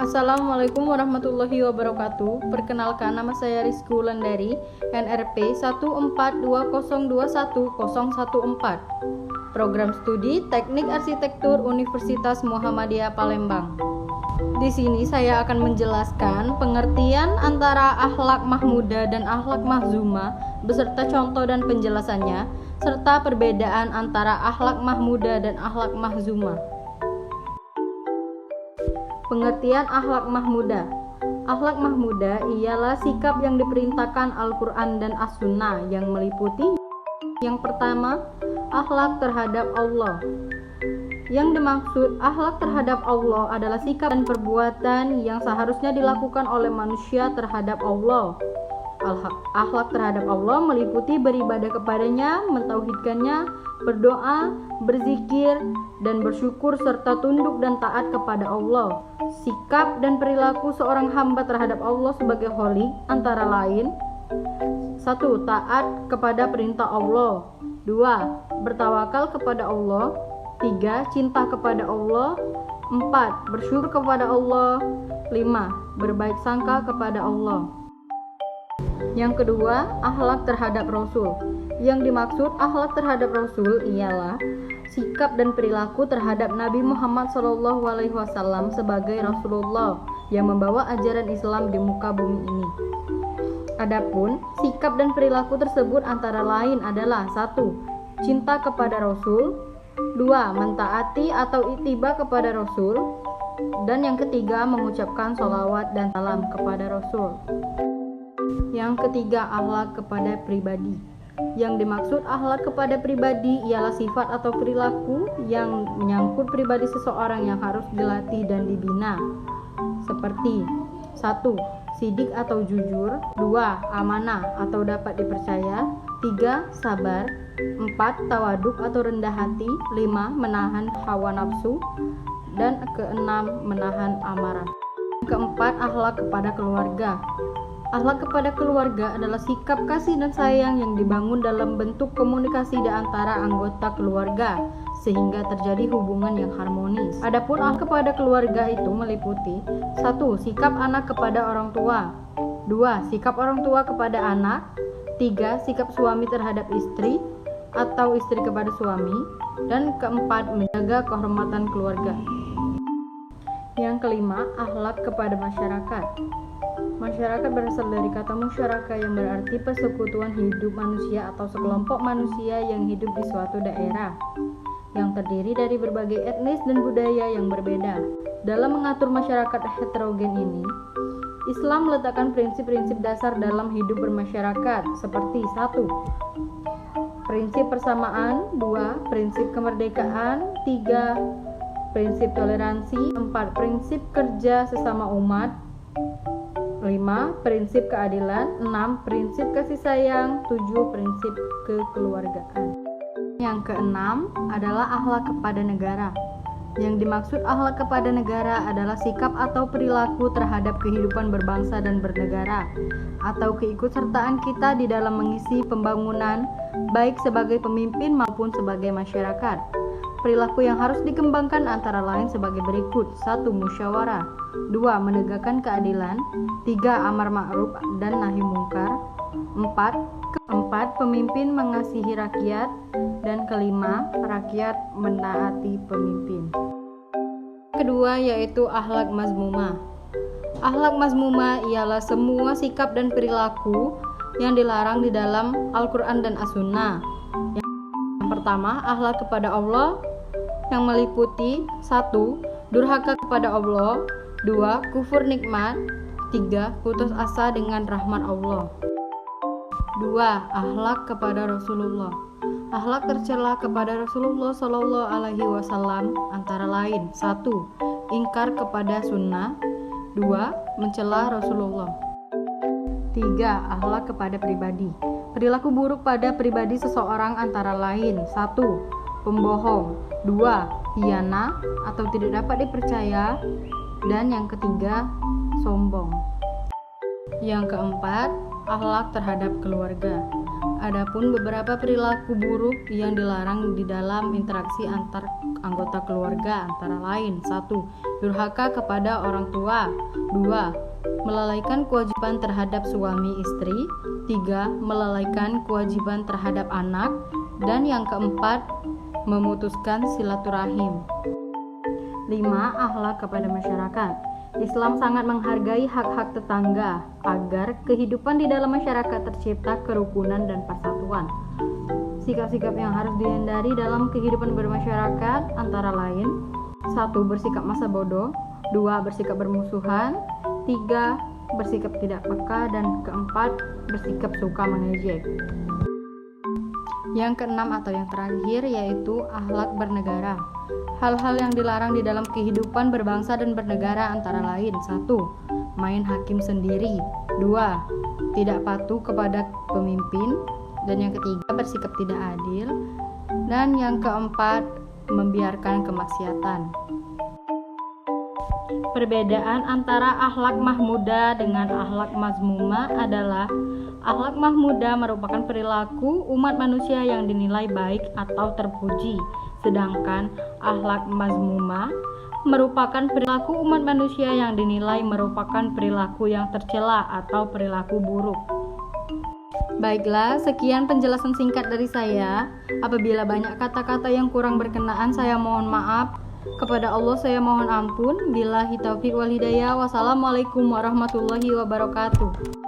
Assalamualaikum warahmatullahi wabarakatuh. Perkenalkan, nama saya Rizky Wulandari, NRP 142021014, Program Studi Teknik Arsitektur Universitas Muhammadiyah Palembang. Di sini saya akan menjelaskan pengertian antara akhlak mahmudah dan akhlak mahzumah beserta contoh dan penjelasannya, serta perbedaan antara akhlak mahmudah dan akhlak mahzumah. Pengertian akhlak mahmudah. Akhlak mahmudah ialah sikap yang diperintahkan Al-Quran dan As-Sunnah yang meliputi yang pertama, akhlak terhadap Allah. Yang dimaksud akhlak terhadap Allah adalah sikap dan perbuatan yang seharusnya dilakukan oleh manusia terhadap Allah. Akhlak terhadap Allah meliputi beribadah kepadanya, mentauhidkannya, berdoa, berzikir, dan bersyukur serta tunduk dan taat kepada Allah. Sikap dan perilaku seorang hamba terhadap Allah sebagai khalik antara lain: 1. Taat kepada perintah Allah. 2. Bertawakal kepada Allah. 3. Cinta kepada Allah. 4. Bersyukur kepada Allah. 5. Berbaik sangka kepada Allah. Yang kedua, akhlak terhadap Rasul. Yang dimaksud akhlak terhadap Rasul ialah sikap dan perilaku terhadap Nabi Muhammad SAW sebagai Rasulullah yang membawa ajaran Islam di muka bumi ini. Adapun sikap dan perilaku tersebut antara lain adalah 1. Cinta kepada Rasul. 2. Mentaati atau ittiba kepada Rasul. Dan yang ketiga, mengucapkan sholawat dan salam kepada Rasul. Yang ketiga, akhlak kepada pribadi. Yang dimaksud akhlak kepada pribadi ialah sifat atau perilaku yang menyangkut pribadi seseorang yang harus dilatih dan dibina, seperti 1. Sidik atau jujur. 2. Amanah atau dapat dipercaya. 3. Sabar. 4. Tawaduk atau rendah hati. 5. Menahan hawa nafsu. Dan keenam, menahan amarah. Keempat, akhlak kepada keluarga. Akhlak kepada keluarga adalah sikap kasih dan sayang yang dibangun dalam bentuk komunikasi di antara anggota keluarga sehingga terjadi hubungan yang harmonis. Adapun akhlak kepada keluarga itu meliputi 1. Sikap anak kepada orang tua. 2. Sikap orang tua kepada anak. 3. Sikap suami terhadap istri atau istri kepada suami. Dan keempat, menjaga kehormatan keluarga. Yang kelima, akhlak kepada masyarakat. Masyarakat berasal dari kata musyaraka yang berarti persekutuan hidup manusia atau sekelompok manusia yang hidup di suatu daerah yang terdiri dari berbagai etnis dan budaya yang berbeda. Dalam mengatur masyarakat heterogen ini, Islam meletakkan prinsip-prinsip dasar dalam hidup bermasyarakat seperti 1. Prinsip persamaan. 2. Prinsip kemerdekaan. 3. Prinsip toleransi. 4. Prinsip kerja sesama umat. 5. Prinsip keadilan. 6. Prinsip kasih sayang. 7. Prinsip kekeluargaan. Yang keenam adalah akhlak kepada negara. Yang dimaksud akhlak kepada negara adalah sikap atau perilaku terhadap kehidupan berbangsa dan bernegara atau keikutsertaan kita di dalam mengisi pembangunan baik sebagai pemimpin maupun sebagai masyarakat. Perilaku yang harus dikembangkan antara lain sebagai berikut: 1. Musyawarah. 2. Menegakkan keadilan. 3. Amar ma'ruf dan nahi mungkar. 4. Pemimpin mengasihi rakyat. Dan kelima, rakyat menaati pemimpin. Kedua yaitu akhlak mazmumah. Akhlak mazmumah ialah semua sikap dan perilaku yang dilarang di dalam Al-Quran dan As-Sunnah. Yang pertama, akhlak kepada Allah yang meliputi 1. Durhaka kepada Allah. 2. Kufur nikmat. 3. Putus asa dengan rahmat Allah. 2. Akhlak kepada Rasulullah. Akhlak tercela kepada Rasulullah SAW antara lain 1. Ingkar kepada sunnah. 2. Mencela Rasulullah. 3. Akhlak kepada pribadi. Perilaku buruk pada pribadi seseorang antara lain 1. Pembohong. 2. Khianat atau tidak dapat dipercaya. Dan yang ketiga, sombong. Yang keempat, akhlak terhadap keluarga. Adapun beberapa perilaku buruk yang dilarang di dalam interaksi antar anggota keluarga antara lain: 1. Durhaka kepada orang tua. 2. Melalaikan kewajiban terhadap suami istri. 3. Melalaikan kewajiban terhadap anak. Dan yang keempat, memutuskan silaturahim. 5. Akhlak kepada masyarakat. Islam sangat menghargai hak-hak tetangga agar kehidupan di dalam masyarakat tercipta kerukunan dan persatuan. Sikap-sikap yang harus dihindari dalam kehidupan bermasyarakat antara lain: 1. Bersikap masa bodoh. 2. Bersikap bermusuhan. 3. Bersikap tidak peka. Dan keempat, bersikap suka mengejek. Yang keenam atau yang terakhir yaitu akhlak bernegara. Hal-hal yang dilarang di dalam kehidupan berbangsa dan bernegara antara lain: 1. Main hakim sendiri. 2. Tidak patuh kepada pemimpin. Dan yang ketiga, bersikap tidak adil. Dan yang keempat, membiarkan kemaksiatan. Perbedaan antara akhlak mahmudah dengan akhlak mazmumah adalah akhlak mahmudah merupakan perilaku umat manusia yang dinilai baik atau terpuji, sedangkan akhlak mazmumah merupakan perilaku umat manusia yang dinilai merupakan perilaku yang tercela atau perilaku buruk. Baiklah, sekian penjelasan singkat dari saya. Apabila banyak kata-kata yang kurang berkenaan, saya mohon maaf. Kepada Allah saya mohon ampun. Billahi taufiq wal hidayah. Wassalamualaikum warahmatullahi wabarakatuh.